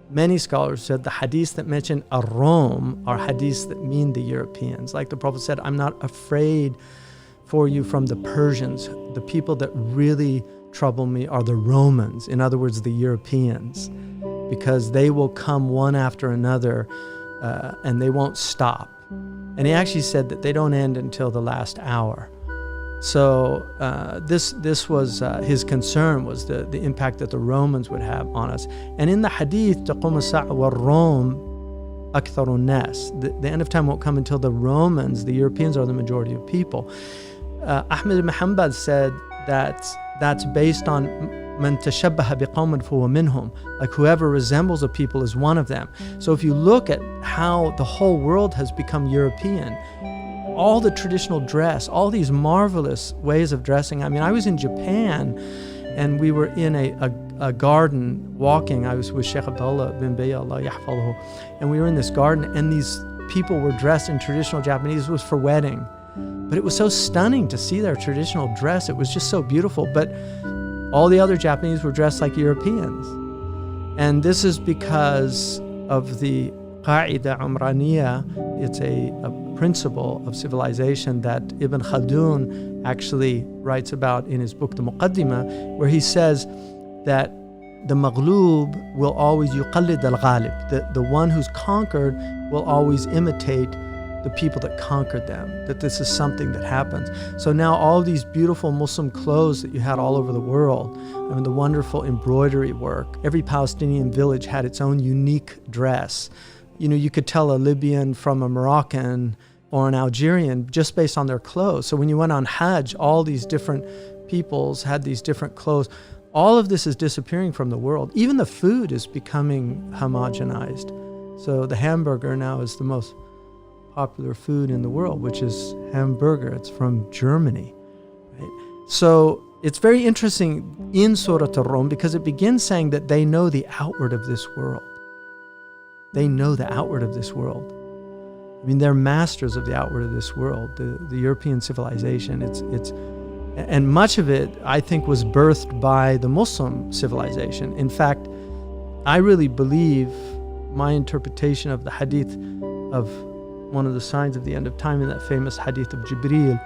many scholars said the hadiths that mention ar-Rum are hadiths that mean the Europeans. Like the Prophet said, I'm not afraid for you from the Persians. The people that really trouble me are the Romans, in other words, the Europeans, because they will come one after another and they won't stop. And he actually said that they don't end until the last hour. So this was his concern, was the impact that the Romans would have on us. And in the hadith, تَقُومُ السَّاعَةُ وَالرُّومُ أَكْثَرُ النَّاسِ, the end of time won't come until the Romans, the Europeans, are the majority of people. Ahmed ibn Hanbal said that that's based on مَنْ تَشَبَّهَ بِقَوْمٍ فَهُوَ مِنْهُمْ, like whoever resembles a people is one of them. So if you look at how the whole world has become European, all the traditional dress, all these marvelous ways of dressing. I mean, I was in Japan and we were in a garden walking. I was with Sheikh Abdullah bin Bayya, Allah yahfaظhu, and we were in this garden and these people were dressed in traditional Japanese. It was for wedding. But it was so stunning to see their traditional dress. It was just so beautiful. But all the other Japanese were dressed like Europeans. And this is because of the Qa'ida Umraniya. It's a principle of civilization that Ibn Khaldun actually writes about in his book, the Muqaddimah, where he says that the Maghlub will always yuqallid al-ghalib. The one who's conquered will always imitate the people that conquered them, that this is something that happens. So now all these beautiful Muslim clothes that you had all over the world, I mean, the wonderful embroidery work, every Palestinian village had its own unique dress. You know, you could tell a Libyan from a Moroccan or an Algerian just based on their clothes. So when you went on Hajj, all these different peoples had these different clothes. All of this is disappearing from the world. Even the food is becoming homogenized. So the hamburger now is the most popular food in the world, which is hamburger. It's from Germany. Right? So it's very interesting in Surah Ar-Rum because it begins saying that they know the outward of this world. They know the outward of this world. I mean, they're masters of the outward of this world, the European civilization. And much of it, I think, was birthed by the Muslim civilization. In fact, I really believe my interpretation of the hadith of one of the signs of the end of time in that famous hadith of Jibreel,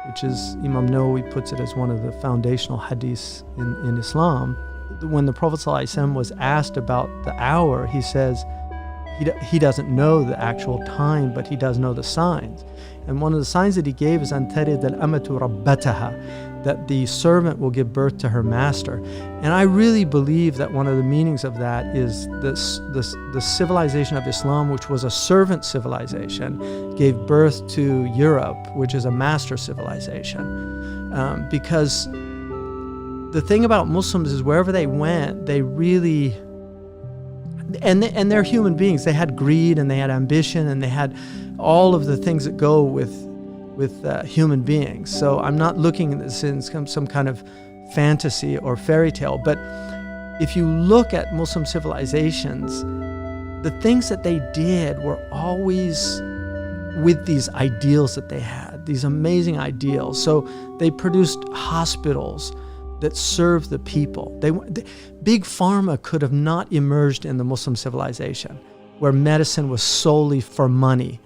which is, Imam Nawawi puts it as one of the foundational hadiths in Islam. When the Prophet ﷺ was asked about the hour, he says, he doesn't know the actual time, but he does know the signs. And one of the signs that he gave is أَنْ الْأَمَةُ رَبَّتَهَا, that the servant will give birth to her master. And I really believe that one of the meanings of that is the civilization of Islam, which was a servant civilization, gave birth to Europe, which is a master civilization. Because the thing about Muslims is wherever they went, they really... And they're human beings. They had greed and they had ambition and they had all of the things that go with human beings. So I'm not looking at this in some kind of fantasy or fairy tale, but if you look at Muslim civilizations, the things that they did were always with these ideals that they had, these amazing ideals. So they produced hospitals that served the people. Big Pharma could have not emerged in the Muslim civilization, where medicine was solely for money.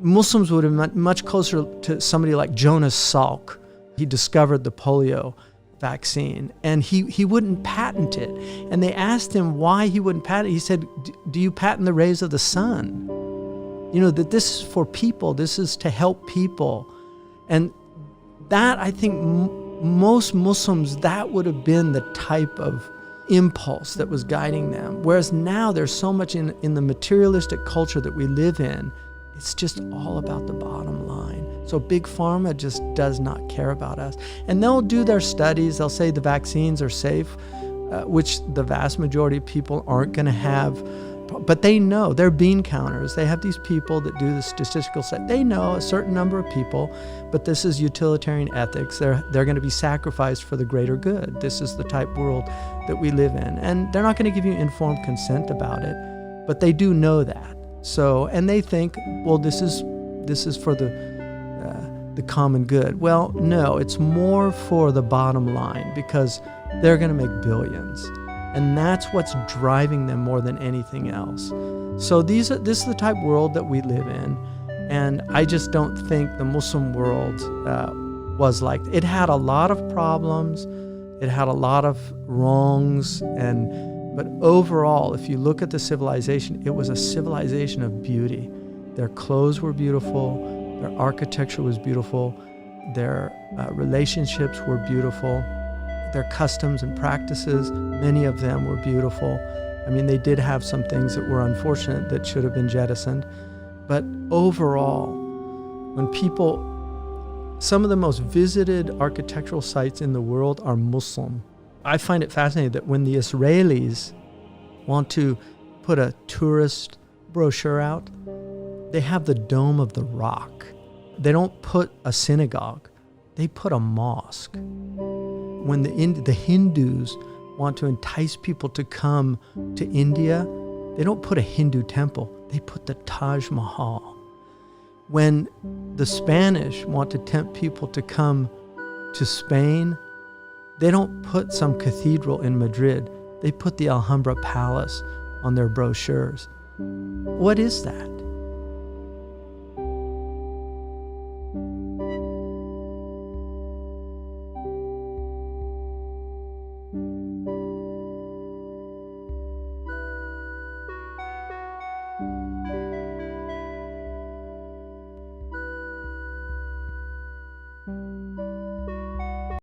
Muslims would have been much closer to somebody like Jonas Salk. He discovered the polio vaccine, and he wouldn't patent it. And they asked him why he wouldn't patent it. He said, do you patent the rays of the sun? You know, that this is for people. This is to help people. And that, I think, most Muslims, that would have been the type of impulse that was guiding them. Whereas now there's so much in the materialistic culture that we live in, it's just all about the bottom line. So Big Pharma just does not care about us. And they'll do their studies, they'll say the vaccines are safe, which the vast majority of people aren't going to have. But they know, they're bean counters. They have these people that do the statistical study. They know a certain number of people, but this is utilitarian ethics. They're going to be sacrificed for the greater good. This is the type world that we live in. And they're not going to give you informed consent about it, but they do know that. So, and they think, well, this is for the common good. Well, no, it's more for the bottom line because they're going to make billions. And that's what's driving them more than anything else. So this is the type of world that we live in. And I just don't think the Muslim world was like, it had a lot of problems. It had a lot of wrongs. But overall, if you look at the civilization, it was a civilization of beauty. Their clothes were beautiful. Their architecture was beautiful. Their relationships were beautiful. Their customs and practices, many of them were beautiful. I mean, they did have some things that were unfortunate that should have been jettisoned. But overall, some of the most visited architectural sites in the world are Muslim. I find it fascinating that when the Israelis want to put a tourist brochure out, they have the Dome of the Rock. They don't put a synagogue, they put a mosque. When the Hindus want to entice people to come to India, they don't put a Hindu temple, they put the Taj Mahal. When the Spanish want to tempt people to come to Spain, they don't put some cathedral in Madrid, they put the Alhambra Palace on their brochures. What is that?